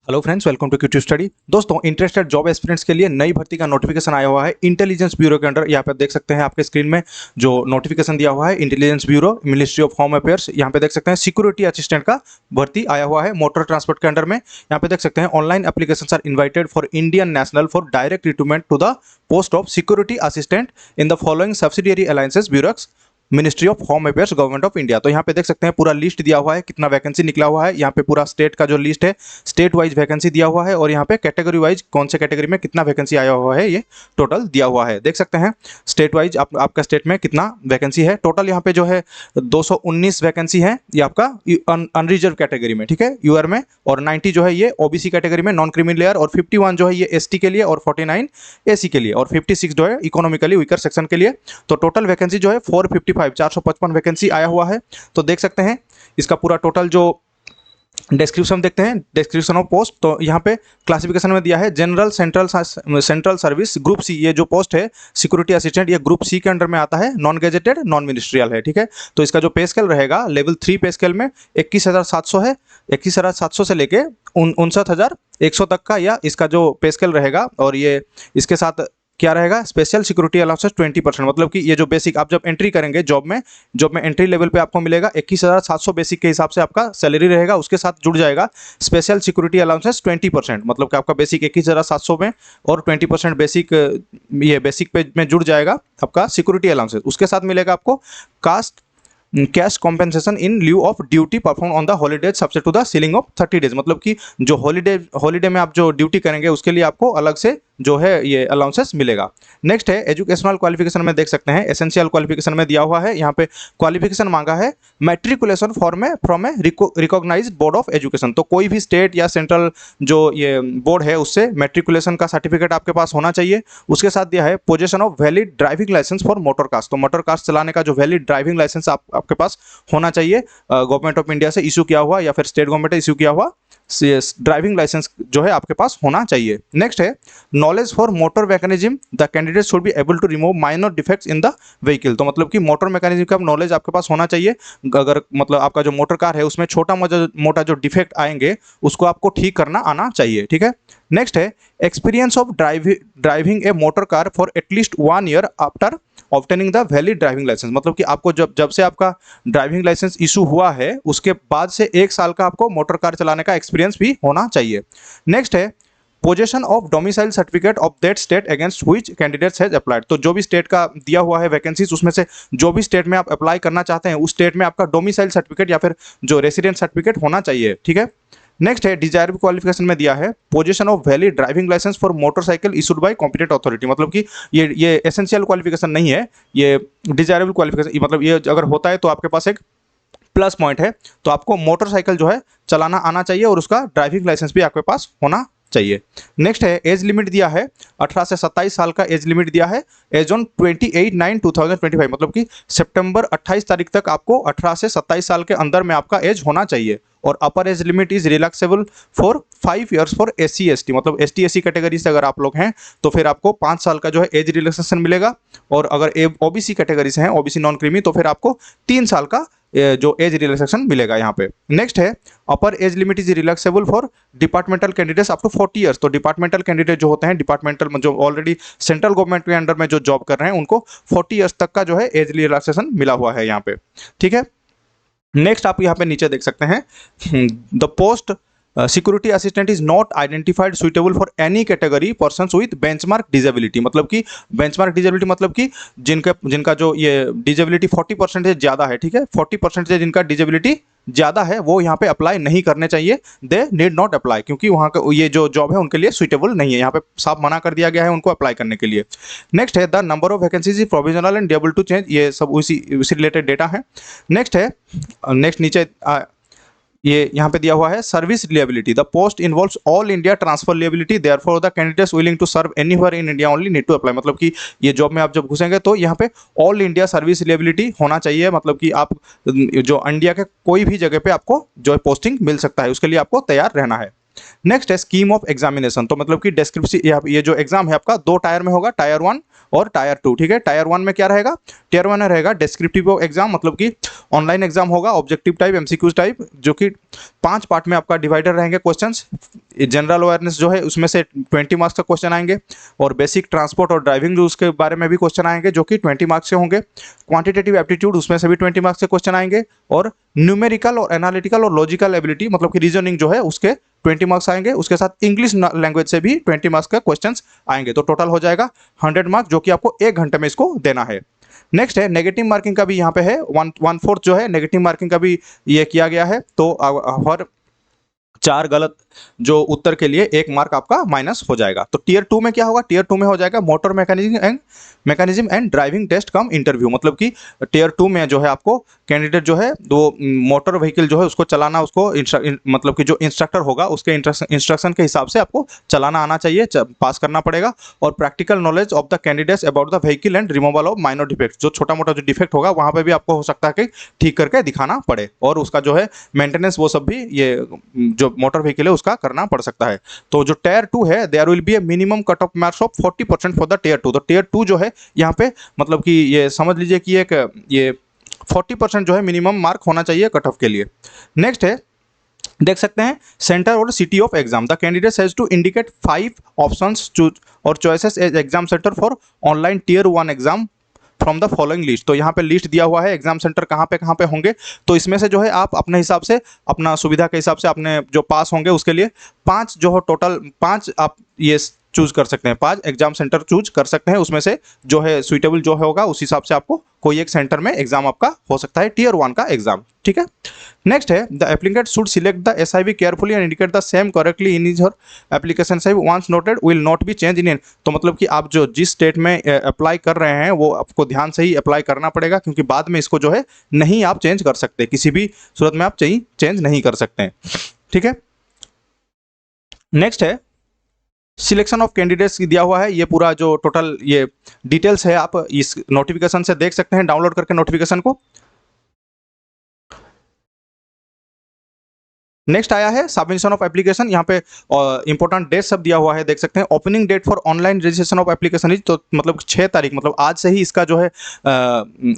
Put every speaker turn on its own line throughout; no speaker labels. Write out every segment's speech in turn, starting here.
Hello friends, welcome to QT study. दोस्तों, interested job aspirants के लिए नई भर्ती का नोटिफिकेशन आया हुआ है इंटेलिजेंस ब्यूरो के अंडर। यहाँ पे आप देख सकते हैं आपके स्क्रीन में जो नोटिफिकेशन दिया हुआ है, intelligence bureau, ministry of home affairs. यहाँ पे देख सकते हैं सिक्योरिटी असिस्टेंट का भर्ती आया हुआ है मोटर ट्रांसपोर्ट के अंडर में। यहाँ पे देख सकते हैं online applications are invited for Indian national for direct recruitment to the post of security assistant in the following subsidiary alliances bureaux, ministry of home affairs, government of India. तो यहाँ पे देख सकते हैं पूरा लिस्ट दिया हुआ है, कितना वैकेंसी निकला हुआ है। यहाँ पे पूरा स्टेट का जो लिस्ट है, स्टेट वाइज वैकेंसी दिया हुआ है, और यहाँ पे कैटेगरी वाइज कौन से कैटेगरी में कितना वैकेंसी आया हुआ है ये टोटल दिया हुआ है। देख सकते हैं स्टेट वाइज आपका स्टेट में कितना वैकेंसी है। टोटल यहाँ पे जो है 219 वैकेंसी है ये आपका अनरिजर्व कैटेगरी में, ठीक है, यूआर में, और 90 जो है ये ओबीसी कैटेगरी में, नॉन क्रीमी लेयर, और 51 जो है ये एसटी के लिए, और 49 एसी के लिए, और 56 जो है इकोनॉमिकली वीकर सेक्शन के लिए। तो टोटल वैकेंसी जो है 455 वैकेंसी आया हुआ है। तो देख सकते हैं इसका पूरा टोटल जो डिस्क्रिप्शन देखते हैं, डिस्क्रिप्शन ऑफ पोस्ट। तो यहाँ पे क्लासिफिकेशन में दिया है general central service group C. ये जो पोस्ट है सिक्योरिटी असिस्टेंट, ये ग्रुप सी के अंडर में आता है, नॉन गेजेटेड, नॉन मिनिस्ट्रियल है, ठीक है। तो इसका जो पे स्केल रहेगा लेवल 3 पे स्केल में 21,700 है। 21,700 से लेके 59,100 तक का या इसका जो पे स्केल रहेगा। और ये इसके साथ क्या रहेगा, स्पेशल सिक्योरिटी अलाउंसेस 20%। मतलब कि ये जो बेसिक आप जब एंट्री करेंगे जॉब में एंट्री लेवल पे आपको मिलेगा 21,700 बेसिक के हिसाब से आपका सैलरी रहेगा। उसके साथ जुड़ जाएगा स्पेशल सिक्योरिटी अलाउंसेस 20%। मतलब कि आपका बेसिक 21,700 में और 20% बेसिक, ये बेसिक पे में जुड़ जाएगा आपका सिक्योरिटी अलाउंसेस। उसके साथ मिलेगा आपको cost cash compensation in lieu of duty perform on the holidays subject to the ceiling of 30 days. मतलब कि जो हॉलीडे में आप जो ड्यूटी करेंगे उसके लिए आपको अलग से जो है ये अलाउंसेस मिलेगा। नेक्स्ट है एजुकेशनल क्वालिफिकेशन में देख सकते हैं एसेंशियल क्वालिफिकेशन में दिया हुआ है। यहाँ पे क्वालिफिकेशन मांगा है matriculation from a recognised board of education. तो कोई भी स्टेट या सेंट्रल जो ये बोर्ड है उससे मैट्रिकुलेशन का सर्टिफिकेट आपके पास होना चाहिए। उसके साथ दिया है possession of valid driving licence for motor cars. तो मोटर कार्स चलाने का जो वैलिड ड्राइविंग लाइसेंस आपके पास होना चाहिए, गवर्नमेंट ऑफ इंडिया से इशू किया हुआ या फिर स्टेट गवर्नमेंट ने इशू किया हुआ ड्राइविंग लाइसेंस जो है आपके पास होना चाहिए। नेक्स्ट है knowledge for motor mechanism, the candidate should be able to remove minor defects in the vehicle. तो मतलब कि मोटर मैकेनिज्म का नॉलेज आपके पास होना चाहिए। अगर मतलब आपका जो मोटर कार है उसमें छोटा मोटा जो डिफेक्ट आएंगे उसको आपको ठीक करना आना चाहिए, ठीक है। नेक्स्ट है experience of driving a motor car for at least 1 year after obtaining the valid driving licence. मतलब कि आपको जब से आपका ड्राइविंग लाइसेंस इशू हुआ है उसके बाद से 1 साल का आपको मोटर कार चलाने का एक्सपीरियंस भी होना चाहिए। नेक्स्ट है possession of domicile certificate of that state against which candidates has applied. तो जो भी स्टेट का दिया हुआ है वैकेंसीज उसमें से जो भी स्टेट में आप अप्लाई करना चाहते हैं उस स्टेट में आपका डोमिसाइल सर्टिफिकेट या फिर जो रेसिडेंट सर्टिफिकेट होना चाहिए, ठीक है। नेक्स्ट है डिजायरेबल क्वालिफिकेशन में दिया है position of valid driving licence for motorcycle issued by competent authority. मतलब कि ये एसेंशियल क्वालिफिकेशन नहीं है, ये डिजायरेबल क्वालिफिकेशन। मतलब ये अगर होता है तो आपके पास एक प्लस पॉइंट है। तो आपको मोटरसाइकिल जो है चलाना आना चाहिए और उसका ड्राइविंग लाइसेंस भी आपके पास होना चाहिए। नेक्स्ट है एज लिमिट दिया है 18 से 27 साल का एज लिमिट दिया है एज ऑन 28/9/2025। मतलब कि सितंबर 28 तारीख तक आपको 18 से 27 साल के अंदर में आपका एज होना चाहिए। और अपर age limit is relaxable for 5 years for SC ST। मतलब ST SC कैटेगरी से अगर आप लोग हैं तो फिर आपको 5 साल का जो है एज रिलैक्सेशन मिलेगा। और अगर OBC कैटेगरी से हैं, OBC नॉन क्रीमी, तो फिर आपको 3 साल का जो एज रिलैक्सेशन मिलेगा यहाँ पे। नेक्स्ट है upper age limit is relaxable for departmental candidates up to 40 years. तो डिपार्टमेंटल कैंडिडेट जो होते हैं, डिपार्टमेंटल जो ऑलरेडी सेंट्रल गवर्नमेंट के अंडर में जो जॉब कर रहे हैं उनको 40 ईयर्स तक का जो है एज रिलैक्सेशन मिला हुआ है यहाँ पे, ठीक है। नेक्स्ट आप यहाँ पे नीचे देख सकते हैं the post security assistant is not identified suitable for any category persons with benchmark disability. मतलब कि बेंचमार्क डिजेबिलिटी मतलब कि जिनका जो ये डिजेबिलिटी 40% ज़्यादा है, ठीक है, 40% से जिनका डिजेबिलिटी ज़्यादा है वो यहाँ पे अप्लाई नहीं करने चाहिए। दे नीड नॉट अप्लाई, क्योंकि वहाँ का ये जो जॉब है उनके लिए सुइटेबल नहीं है। यहाँ पे साफ मना कर दिया गया है उनको अप्लाई करने के लिए। नेक्स्ट है the number of vacancies is provisional and able to change. ये सब उसी रिलेटेड डेटा है। नेक्स्ट है नेक्स्ट नीचे ये यहाँ पे दिया हुआ है service reliability, the post involves all India transfer reliability, therefore the candidates willing to serve anywhere in India only need to apply. मतलब कि ये जॉब में आप जब घुसेंगे तो यहाँ पे ऑल इंडिया सर्विस रिलायबिलिटी होना चाहिए। मतलब कि आप जो इंडिया के कोई भी जगह पे आपको जो है पोस्टिंग मिल सकता है, उसके लिए आपको तैयार रहना है। नेक्स्ट है स्कीम ऑफ एग्जामिनेशन, तो मतलब कि डिस्क्रिप्टिव, ये जो एग्जाम है आपका 2 टायर में होगा, टायर 1 और टायर 2, ठीक है। टायर 1 में क्या रहेगा, टायर 1 में रहेगा डिस्क्रिप्टिव एग्जाम, मतलब कि ऑनलाइन एग्जाम होगा, ऑब्जेक्टिव टाइप, एमसीक्यूज टाइप, जो कि 5 पार्ट में आपका डिवाइडर रहेंगे क्वेश्चंस। जनरल अवेयरनेस जो है उसमें से 20 मार्क्स का क्वेश्चन आएंगे, और बेसिक ट्रांसपोर्ट और ड्राइविंग रूल्स के बारे में भी क्वेश्चन आएंगे जो कि 20 मार्क्स के होंगे। क्वांटिटेटिव एप्टीट्यूड उसमें से भी 20 मार्क्स के क्वेश्चन आएंगे, और न्यूमेरिकल और एनालिटिकल और लॉजिकल एबिलिटी मतलब कि रीजनिंग जो है उसके 20 मार्क्स आएंगे। उसके साथ इंग्लिश लैंग्वेज से भी 20 मार्क्स का क्वेश्चंस आएंगे, तो टोटल हो जाएगा 100 मार्क्स, जो कि आपको 1 घंटे में इसको देना है। नेक्स्ट है नेगेटिव मार्किंग का भी यहाँ पे है, 1/4 जो है नेगेटिव मार्किंग का भी ये किया गया है, तो हर 4 गलत जो उत्तर के लिए 1 मार्क आपका माइनस हो जाएगा। तो टीयर 2 में क्या होगा, टीयर 2 में हो जाएगा motor mechanism and driving test cum interview, मतलब कि टीयर 2 में जो है आपको कैंडिडेट जो है वो मोटर व्हीकल जो है उसको चलाना, उसको मतलब कि जो इंस्ट्रक्टर होगा उसके इंस्ट्रक्शन के हिसाब से आपको चलाना आना चाहिए, पास करना पड़ेगा। और practical knowledge of the candidates about the vehicle and removal of minor defect, जो छोटा मोटा जो डिफेक्ट होगा वहाँ पे भी आपको हो सकता है कि ठीक करके दिखाना पड़े, और उसका जो है मेंटेनेंस वो सब भी ये जो मोटर व्हीकल है उसका करना पड़ सकता है। तो जो टायर 2 है there will be a minimum cut off marks of 40% for the tier 2, तो टायर 2 जो है यहाँ पे मतलब कि ये समझ लीजिए कि एक ये 40% जो है मिनिमम मार्क होना चाहिए कट ऑफ के लिए। नेक्स्ट है देख सकते हैं सेंटर और city of exam, the candidate has to indicate 5 options और choices as exam centre for online tier 1 exam from the following list, तो यहाँ पे लिस्ट दिया हुआ है एग्जाम सेंटर कहाँ पे होंगे, तो इसमें से जो है आप अपने हिसाब से अपना सुविधा के हिसाब से अपने जो पास होंगे उसके लिए 5 जो हो टोटल 5 आप ये चूज कर सकते हैं, 5 एग्जाम सेंटर चूज कर सकते हैं, उसमें से जो है सुइटेबल जो होगा उस हिसाब से आपको कोई एक सेंटर में एग्जाम आपका हो सकता है टीयर 1 का एग्जाम, ठीक है। नेक्स्ट है the applicant should select the SIV carefully and indicate the same correctly in his application size once noted will not be change in, तो मतलब कि आप जो जिस स्टेट में अप्लाई कर रहे हैं वो आपको ध्यान से ही अप्लाई करना पड़ेगा, क्योंकि बाद में इसको जो है नहीं आप चेंज कर सकते, किसी भी सूरत में आप चेंज नहीं कर सकते हैं, ठीक है। नेक्स्ट है सिलेक्शन ऑफ कैंडिडेट्स दिया हुआ है, ये पूरा जो टोटल ये डिटेल्स है आप इस नोटिफिकेशन से देख सकते हैं डाउनलोड करके नोटिफिकेशन को। नेक्स्ट आया है सबमिशन ऑफ एप्लीकेशन, यहाँ पे इंपॉर्टेंट डेट सब दिया हुआ है देख सकते हैं। Opening date for online registration of application is, तो मतलब 6 तारीख, मतलब आज से ही इसका जो है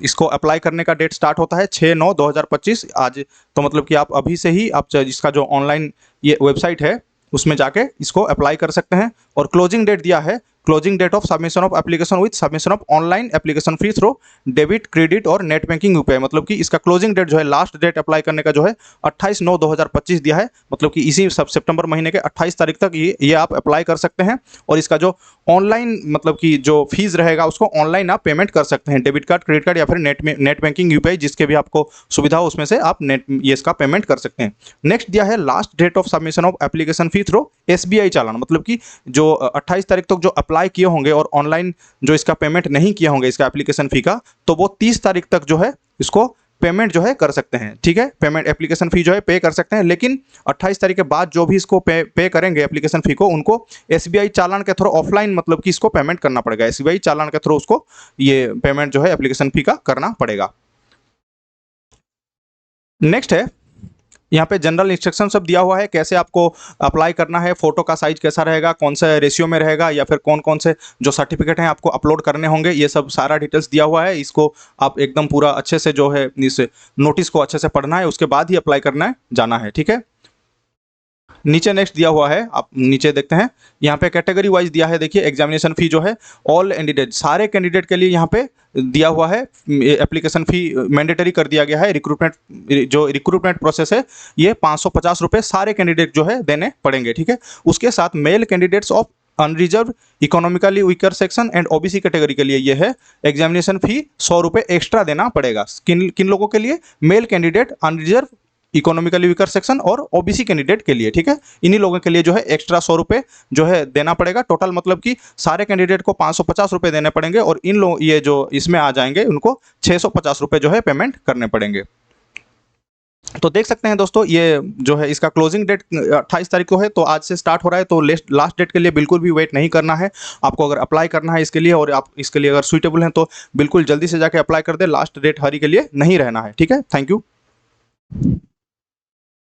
इसको अप्लाई करने का डेट स्टार्ट होता है 6/9/2025 आज, तो मतलब कि आप अभी से ही आप इसका जो ऑनलाइन ये वेबसाइट है उसमें जाके इसको अप्लाई कर सकते हैं। और क्लोजिंग डेट दिया है, closing date of submission of application with submission of online application fee through debit credit और नेट बैंकिंग यूपीआई, मतलब कि इसका क्लोजिंग डेट जो है लास्ट डेट अप्लाई करने का जो है 28/9/2025 दिया है, मतलब कि इसी सितंबर महीने के 28 तारीख तक ये आप अप्लाई कर सकते हैं। और इसका जो ऑनलाइन मतलब कि जो फीस रहेगा उसको ऑनलाइन आप पेमेंट कर सकते हैं, डेबिट कार्ड, क्रेडिट कार्ड या फिर नेट बैंकिंग यूपीआई जिसके भी आपको सुविधा हो उसमें से आप ये इसका पेमेंट कर सकते हैं। नेक्स्ट दिया है last date of submission of application fee through SBI challan, मतलब कि जो 28 तारीख तक जो अप्लाई किए होंगे और ऑनलाइन जो इसका पेमेंट नहीं किए होंगे इसका एप्लीकेशन फी का, तो वो 30 तारीख तक जो है इसको पेमेंट जो है कर सकते हैं, ठीक है। पेमेंट एप्लीकेशन फी जो है पे कर सकते हैं, लेकिन 28 तारीख के बाद जो भी इसको पे करेंगे एप्लीकेशन फी को, उनको एसबीआई चालान के थ्रू ऑफलाइन मतलब कि इसको पेमेंट करना पड़ेगा, एसबीआई चालान के थ्रू उसको ये पेमेंट जो है एप्लीकेशन फी का करना पड़ेगा। नेक्स्ट है यहाँ पे जनरल इंस्ट्रक्शन सब दिया हुआ है कैसे आपको अप्लाई करना है, फोटो का साइज कैसा रहेगा, कौन सा रेशियो में रहेगा, या फिर कौन कौन से जो सर्टिफिकेट हैं आपको अपलोड करने होंगे, ये सब सारा डिटेल्स दिया हुआ है। इसको आप एकदम पूरा अच्छे से जो है इस नोटिस को अच्छे से पढ़ना है, उसके बाद ही अप्लाई करना है जाना है, ठीक है। नीचे नेक्स्ट दिया हुआ है, आप नीचे देखते हैं यहाँ पे कैटेगरी वाइज दिया है, देखिए एग्जामिनेशन फी जो है ऑल कैंडिडेट सारे कैंडिडेट के लिए यहाँ पे दिया हुआ है, एप्लीकेशन फी मैंडेटरी कर दिया गया है। रिक्रूटमेंट प्रोसेस है ये 550 रुपये सारे कैंडिडेट जो है देने पड़ेंगे, ठीक है। उसके साथ male candidates of unreserved economically weaker section and OBC category के लिए ये है एग्जामिनेशन फी 100 रुपये एक्स्ट्रा देना पड़ेगा। किन लोगों के लिए, male candidate, unreserved economically weaker section और ओबीसी कैंडिडेट के लिए, ठीक है। इन्हीं लोगों के लिए जो है एक्स्ट्रा 100 रुपये जो है देना पड़ेगा। टोटल मतलब कि सारे कैंडिडेट को 550 रुपये देने पड़ेंगे, और इन लोग ये जो इसमें आ जाएंगे उनको 650 रुपये जो है पेमेंट करने पड़ेंगे। तो देख सकते हैं दोस्तों ये जो है इसका क्लोजिंग डेट 28 तारीख को है, तो आज से स्टार्ट हो रहा है, तो लास्ट डेट के लिए बिल्कुल भी वेट नहीं करना है आपको। अगर अप्लाई करना है इसके लिए और आप इसके लिए अगर सुइटेबल हैं तो बिल्कुल जल्दी से जाके अप्लाई कर दे, लास्ट डेट हरी के लिए नहीं रहना है, ठीक है। Thank you.